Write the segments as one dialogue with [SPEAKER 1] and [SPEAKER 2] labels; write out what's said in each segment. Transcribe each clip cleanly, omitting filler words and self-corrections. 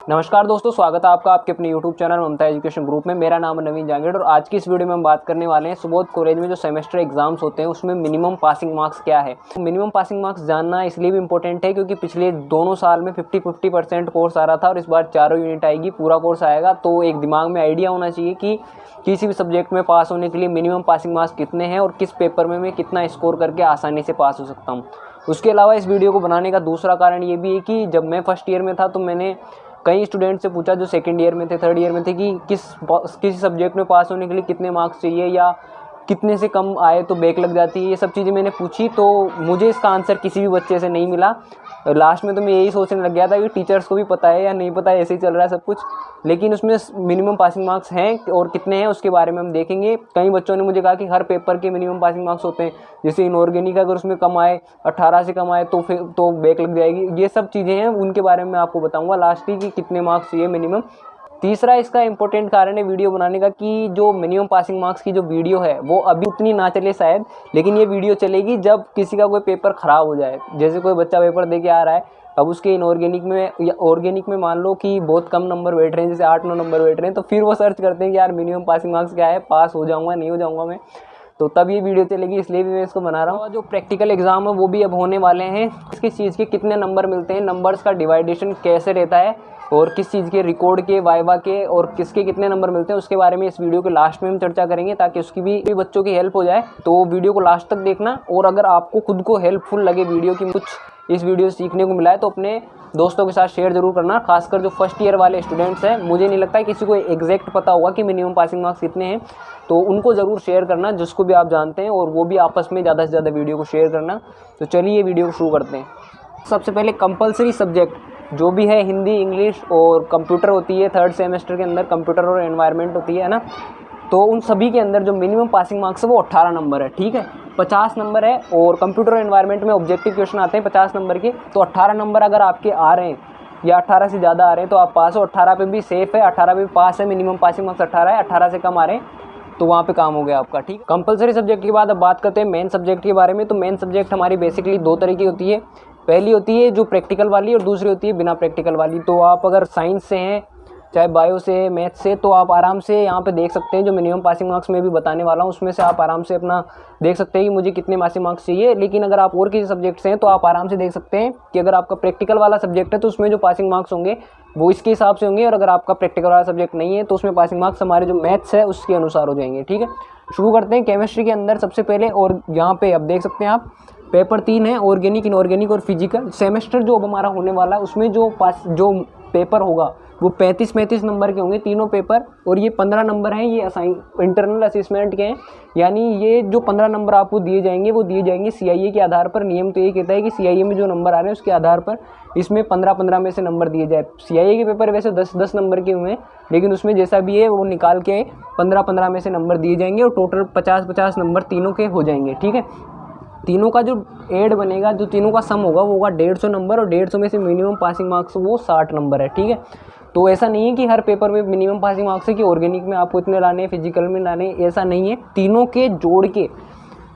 [SPEAKER 1] नमस्कार दोस्तों, स्वागत है आपका आपके अपने YouTube चैनल ममता एजुकेशन ग्रुप में। मेरा नाम है नवीन जांगेड़ और आज की इस वीडियो में हम बात करने वाले हैं सुबोध कॉलेज में जो सेमेस्टर एग्जाम्स होते हैं उसमें मिनिमम पासिंग मार्क्स क्या है। मिनिमम पासिंग मार्क्स जानना इसलिए भी इंपॉर्टेंट है क्योंकि पिछले दोनों साल में 50-50% कोर्स आ रहा था और इस बार चारों यूनिट आएगी, पूरा कोर्स आएगा। तो एक दिमाग में आइडिया होना चाहिए कि किसी भी सब्जेक्ट में पास होने के लिए मिनिमम पासिंग मार्क्स कितने हैं और किस पेपर में मैं कितना स्कोर करके आसानी से पास हो सकता हूँ। उसके अलावा इस वीडियो को बनाने का दूसरा कारण ये भी है कि जब मैं फर्स्ट ईयर में था तो मैंने कई स्टूडेंट से पूछा जो सेकंड ईयर में थे, थर्ड ईयर में थे कि किसी सब्जेक्ट में पास होने के लिए कितने मार्क्स चाहिए या कितने से कम आए तो बैक लग जाती है। ये सब चीज़ें मैंने पूछी तो मुझे इसका आंसर किसी भी बच्चे से नहीं मिला। लास्ट में तो मैं यही सोचने लग गया था कि टीचर्स को भी पता है या नहीं पता है, ऐसे ही चल रहा है सब कुछ। लेकिन उसमें मिनिमम पासिंग मार्क्स हैं और कितने हैं उसके बारे में हम देखेंगे। कई बच्चों ने मुझे कहा कि हर पेपर के मिनिमम पासिंग मार्क्स होते हैं, जैसे इनऑर्गेनिक अगर उसमें कम आए 18 से कम आए तो फिर तो बैक लग जाएगी। ये सब चीज़ें हैं, उनके बारे में मैं आपको बताऊँगा लास्ट ही कि कितने मार्क्स चाहिए मिनिमम। तीसरा इसका इंपॉर्टेंट कारण है वीडियो बनाने का कि जो मिनिमम पासिंग मार्क्स की जो वीडियो है वो अभी उतनी ना चले शायद, लेकिन ये वीडियो चलेगी जब किसी का कोई पेपर ख़राब हो जाए। जैसे कोई बच्चा पेपर दे के आ रहा है, अब उसके इनऑर्गेनिक में या ऑर्गेनिक में मान लो कि बहुत कम नंबर बैठ रहे हैं, जैसे 8-9 नंबर बैठ रहे हैं, तो फिर वो सर्च करते हैं कि यार मिनिमम पासिंग मार्क्स क्या है, पास हो जाऊँगा नहीं हो जाऊँगा मैं। तो तब ये वीडियो चलेगी, इसलिए भी मैं इसको बना रहा हूँ। जो प्रैक्टिकल एग्जाम है वो भी अब होने वाले हैं। किस चीज़ के कितने नंबर मिलते हैं, नंबर्स का डिवाइडेशन कैसे रहता है और किस चीज़ के रिकॉर्ड के, वाइवा के और किसके कितने नंबर मिलते हैं, उसके बारे में इस वीडियो के लास्ट में हम चर्चा करेंगे ताकि उसकी भी बच्चों की हेल्प हो जाए। तो वीडियो को लास्ट तक देखना और अगर आपको खुद को हेल्पफुल लगे वीडियो की, कुछ इस वीडियो से सीखने को मिला है तो अपने दोस्तों के साथ शेयर जरूर करना, खासकर जो फर्स्ट ईयर वाले स्टूडेंट्स हैं। मुझे नहीं लगता है किसी को एग्जैक्ट पता होगा कि मिनिमम पासिंग मार्क्स कितने हैं, तो उनको ज़रूर शेयर करना जिसको भी आप जानते हैं, और वो भी आपस में ज़्यादा से ज़्यादा वीडियो को शेयर करना। तो चलिए वीडियो को शुरू करते हैं। सबसे पहले कंपलसरी सब्जेक्ट जो भी है, हिंदी, इंग्लिश और कंप्यूटर होती है। थर्ड सेमेस्टर के अंदर कंप्यूटर और एनवायरनमेंट होती है ना, तो उन सभी के अंदर जो मिनिमम पासिंग मार्क्स है वो 18 नंबर है। ठीक है, 50 नंबर है और कंप्यूटर और एनवायरनमेंट में ऑब्जेक्टिव क्वेश्चन आते हैं 50 नंबर के। तो 18 नंबर अगर आपके आ रहे हैं या 18 से ज़्यादा आ रहे हैं तो आप पास हो। 18 पे भी सेफ है, 18 पे भी पास है। मिनिमम पासिंग मार्क्स 18 है, 18 से कम आ रहे हैं तो वहाँ पे काम हो गया आपका। ठीक है, कंपलसरी सब्जेक्ट के बाद अब बात करते हैं मेन सब्जेक्ट के बारे में। तो मेन सब्जेक्ट हमारी बेसिकली दो तरह की होती है। पहली होती है जो प्रैक्टिकल वाली और दूसरी होती है बिना प्रैक्टिकल वाली। तो आप अगर साइंस से हैं, चाहे बायो से, मैथ से, तो आप आराम से यहाँ पे देख सकते हैं जो मिनिमम पासिंग मार्क्स में भी बताने वाला हूँ उसमें से आप आराम से अपना देख सकते हैं कि मुझे कितने पासिंग मार्क्स चाहिए। लेकिन अगर आप और किसी सब्जेक्ट से हैं तो आप आराम से देख सकते हैं कि अगर आपका प्रैक्टिकल वाला सब्जेक्ट है तो उसमें जो पासिंग मार्क्स होंगे वो इसके हिसाब से होंगे, और अगर आपका प्रैक्टिकल वाला सब्जेक्ट नहीं है तो उसमें पासिंग मार्क्स हमारे जो मैथ्स है उसके अनुसार हो जाएंगे। ठीक है, शुरू करते हैं केमिस्ट्री के अंदर सबसे पहले। और यहाँ पे अब देख सकते हैं आप पेपर 3 है, ऑर्गेनिक, इनऑर्गेनिक और फिजिकल। सेमेस्टर जो अब हमारा होने वाला है उसमें जो पेपर होगा वो 35 नंबर के होंगे तीनों पेपर, और ये 15 नंबर हैं, ये इंटरनल असेसमेंट के हैं। यानी ये जो 15 नंबर आपको दिए जाएंगे वो दिए जाएंगे CIA के आधार पर। नियम तो ये कहता है कि CIA में जो नंबर आ रहे हैं उसके आधार पर इसमें 15-15 में से नंबर दिए जाए। CIA के पेपर वैसे 10-10 नंबर के हुए हैं, लेकिन उसमें जैसा भी है वो निकाल के 15-15 में से नंबर दिए जाएंगे और टोटल 50-50 नंबर तीनों के हो जाएंगे। ठीक है, तीनों का जो एड बनेगा, जो तीनों का सम होगा वो होगा 150 नंबर, और 150 में से मिनिमम पासिंग मार्क्स वो 60 नंबर है। ठीक है, तो ऐसा नहीं है कि हर पेपर में मिनिमम पासिंग मार्क्स है कि ऑर्गेनिक में आपको इतने लाने, फिजिकल में लाने, ऐसा नहीं है। तीनों के जोड़ के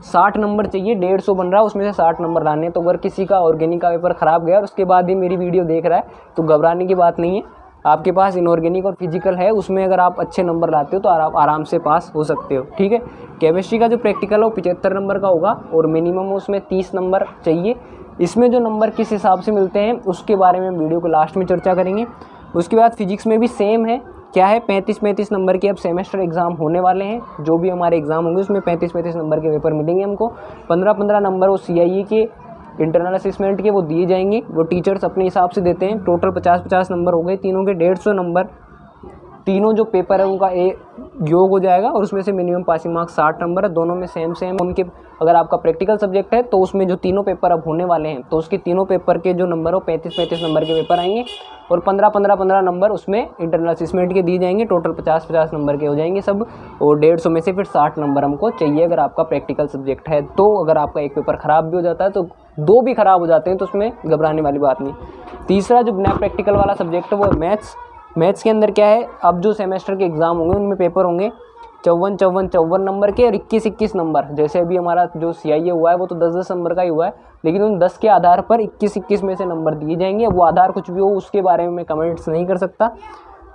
[SPEAKER 1] 60 नंबर चाहिए, 150 बन रहा है, उसमें से 60 नंबर लाने। तो अगर किसी का ऑर्गेनिक का पेपर ख़राब गया और उसके बाद ही मेरी वीडियो देख रहा है तो घबराने की बात नहीं है। आपके पास इनऑर्गेनिक और फिजिकल है, उसमें अगर आप अच्छे नंबर लाते हो तो आप आराम से पास हो सकते हो। ठीक है, केमिस्ट्री का जो प्रैक्टिकल है वो 75 नंबर का होगा और मिनिमम उसमें 30 नंबर चाहिए। इसमें जो नंबर किस हिसाब से मिलते हैं उसके बारे में वीडियो को लास्ट में चर्चा करेंगे। उसके बाद फिजिक्स में भी सेम है, क्या है 35-35 नंबर के अब सेमेस्टर एग्जाम होने वाले हैं। जो भी हमारे एग्जाम होंगे उसमें 35-35 नंबर के पेपर मिलेंगे हमको। 15-15 नंबर वो CIA के इंटरनल असेसमेंट के वो दिए जाएंगे, वो टीचर्स अपने हिसाब से देते हैं। टोटल 50-50 नंबर हो गए, तीनों के 150 नंबर। तीनों जो पेपर है उनका योग हो जाएगा और उसमें से मिनिमम पासिंग मार्क्स 60 नंबर है। दोनों में सेम उनके, अगर आपका प्रैक्टिकल सब्जेक्ट है तो उसमें जो तीनों पेपर अब होने वाले हैं तो उसके तीनों पेपर के जो नंबर हो 35-35 नंबर के पेपर आएंगे और 15-15 नंबर उसमें इंटरनल असेसमेंट के दिए जाएंगे। टोटल 50-50 नंबर के हो जाएंगे सब, और 150 में से फिर 60 नंबर हमको चाहिए अगर आपका प्रैक्टिकल सब्जेक्ट है। तो अगर आपका एक पेपर ख़राब भी हो जाता है तो 2 भी ख़राब हो जाते हैं तो उसमें घबराने वाली बात नहीं। तीसरा जो बिना प्रैक्टिकल वाला सब्जेक्ट है वो मैथ्स। मैथ्स के अंदर क्या है, अब जो सेमेस्टर के एग्ज़ाम होंगे उनमें पेपर होंगे 54 नंबर के और 21 नंबर। जैसे अभी हमारा जो CIA हुआ है वो तो 10 नंबर का ही हुआ है, लेकिन उन 10 के आधार पर 21 में से नंबर दिए जाएंगे। वो आधार कुछ भी हो उसके बारे में मैं कमेंट्स नहीं कर सकता।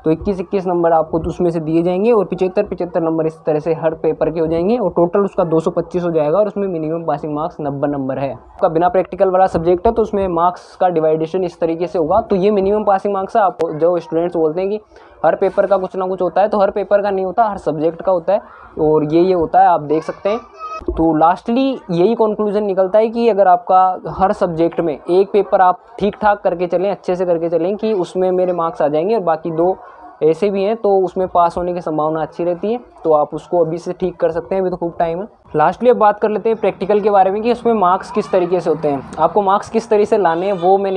[SPEAKER 1] तो 21 नंबर आपको उसमें से दिए जाएंगे और 75 नंबर इस तरह से हर पेपर के हो जाएंगे और टोटल उसका 225 हो जाएगा। और उसमें मिनिमम पासिंग मार्क्स 90 नंबर है। आपका बिना प्रैक्टिकल वाला सब्जेक्ट है तो उसमें मार्क्स का डिवाइडेशन इस तरीके से होगा। तो ये मिनिमम पासिंग मार्क्स है। आप जो स्टूडेंट्स बोलते हैं कि हर पेपर का कुछ ना कुछ होता है, तो हर पेपर का नहीं होता, हर सब्जेक्ट का होता है और ये होता है, आप देख सकते हैं। तो लास्टली यही कंक्लूजन निकलता है कि अगर आपका हर सब्जेक्ट में एक पेपर आप ठीक ठाक करके चलें, अच्छे से करके चलें कि उसमें मेरे मार्क्स आ जाएंगे और बाकी 2 ऐसे भी हैं तो उसमें पास होने की संभावना अच्छी रहती है। तो आप उसको अभी से ठीक कर सकते हैं, अभी तो खूब टाइम है। लास्टली अब बात कर लेते हैं प्रैक्टिकल के बारे में कि उसमें मार्क्स किस तरीके से होते हैं। आपको मार्क्स किस तरीके से लाने हैं वो मैं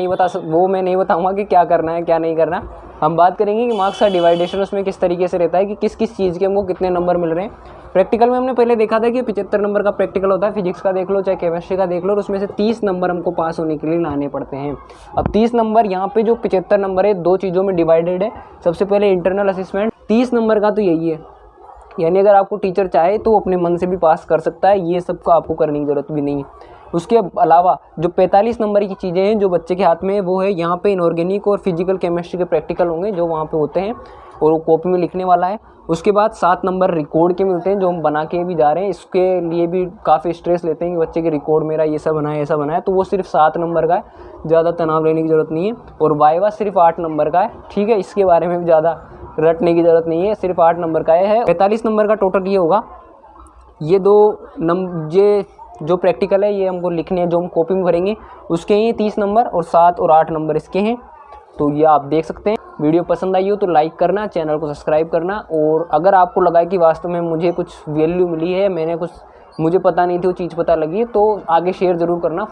[SPEAKER 1] नहीं बताऊंगा कि क्या करना है क्या नहीं करना। हम बात करेंगे कि मार्क्स का डिवाइडेशन उसमें किस तरीके से रहता है कि किस किस चीज़ के हमको कितने नंबर मिल रहे हैं। प्रैक्टिकल में हमने पहले देखा था कि 75 नंबर का प्रैक्टिकल होता है, फिजिक्स का देख लो चाहे केमिस्ट्री का देख लो, और उसमें से 30 नंबर हमको पास होने के लिए लाने पड़ते हैं। अब 30 नंबर यहाँ पे जो 75 नंबर है 2 चीज़ों में डिवाइडेड है। सबसे पहले इंटरनल असेसमेंट 30 नंबर का तो यही है, यानी अगर आपको टीचर चाहे तो अपने मन से भी पास कर सकता है, ये सब का आपको करने की ज़रूरत भी नहीं है। उसके अलावा जो 45 नंबर की चीज़ें हैं जो बच्चे के हाथ में है वो है यहाँ पे इनऑर्गेनिक और फिजिकल केमिस्ट्री के प्रैक्टिकल होंगे जो वहाँ पे होते हैं और वो कॉपी में लिखने वाला है। उसके बाद 7 नंबर रिकॉर्ड के मिलते हैं जो हम बना के भी जा रहे हैं। इसके लिए भी काफ़ी स्ट्रेस लेते हैं कि बच्चे के रिकॉर्ड मेरा ये सब बना है ऐसा बना है, तो वो सिर्फ 7 नंबर का है, ज़्यादा तनाव लेने की ज़रूरत नहीं है। और वाइवा सिर्फ 8 नंबर का है, ठीक है, इसके बारे में भी ज़्यादा रटने की ज़रूरत नहीं है, सिर्फ 8 नंबर का है। 45 नंबर का टोटल ये होगा। ये जो प्रैक्टिकल है ये हमको लिखने हैं, जो हम कॉपी में भरेंगे उसके ये 30 नंबर और 7 और 8 नंबर इसके हैं। तो ये आप देख सकते हैं। वीडियो पसंद आई हो तो लाइक करना, चैनल को सब्सक्राइब करना, और अगर आपको लगा कि वास्तव में मुझे कुछ वैल्यू मिली है, मुझे पता नहीं थी वो चीज़ पता लगी, तो आगे शेयर ज़रूर करना।